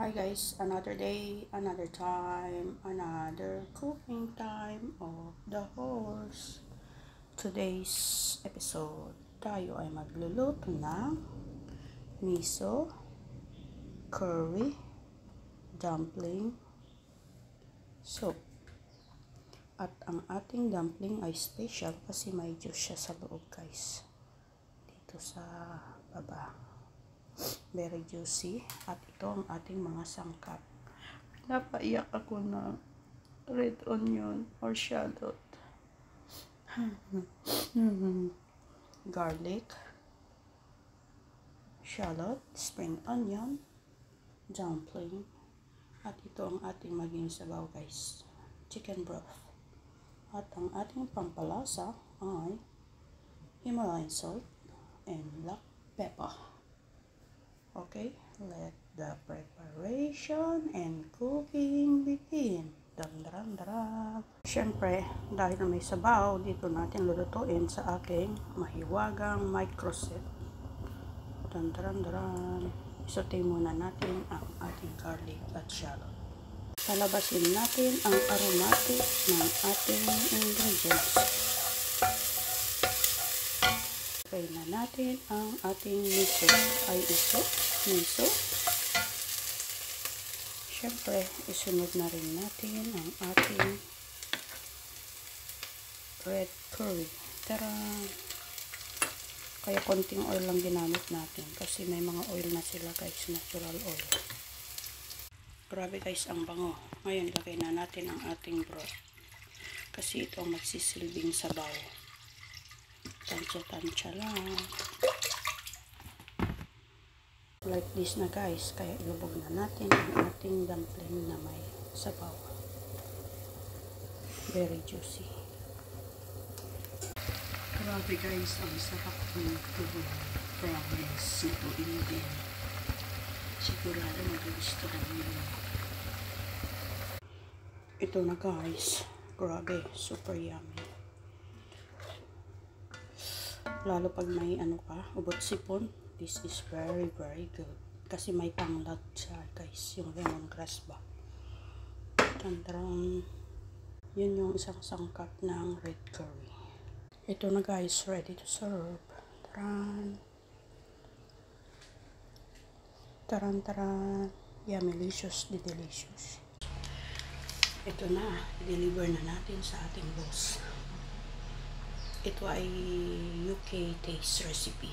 Hi guys, another day, another time, another cooking time of the horse. Today's episode, tayo ay magluluto ng miso, curry, dumpling, soup. At ang ating dumpling ay special kasi may juice siya sa loob guys. Dito sa baba. Very juicy. At ito ang ating mga sangkap. Napaiyak ako na red onion or shallot. Garlic, shallot, spring onion, dumpling. At ito ang ating maging sabaw guys. Chicken broth. At ang ating pampalasa ay Himalayan salt and black pepper. Okay, let the preparation and cooking begin. Dam. Siyempre, dahil may sabaw, dito natin lulutuin sa aking mahiwagang microset. Dam. Isote muna natin ang ating garlic at shallot. Palabasin natin ang aromatic ng ating ingredients. Try na natin ang ating miso. Miso. Siyempre, isunod na rin natin ang ating red curry. Tara! Kaya konting oil lang ginamit natin kasi may mga oil na sila guys, natural oil. Grabe guys, ang bango. Ngayon, lagay na natin ang ating broth. Kasi ito ang magsisilbing sabaw. Tansya lang. Like this na guys. Kaya ilubog na natin ang ating dumpling na may sabaw. Very juicy. Grabe guys, ang sarap ng tubo. Promise. Lutuin din. Sigurado magugustuhan nyo. Ito na guys. Grabe. Super yummy. Lalo pag may ubot sipon, this is very good. Kasi may tanglad siya guys, yung lemongrass ba. Tandrang, yun yung isang sangkap ng red curry. Ito na guys, ready to serve. Taran. Yummy-licious, delicious. Ito na, i-deliver na natin sa ating boss. Ito ay UK taste recipe.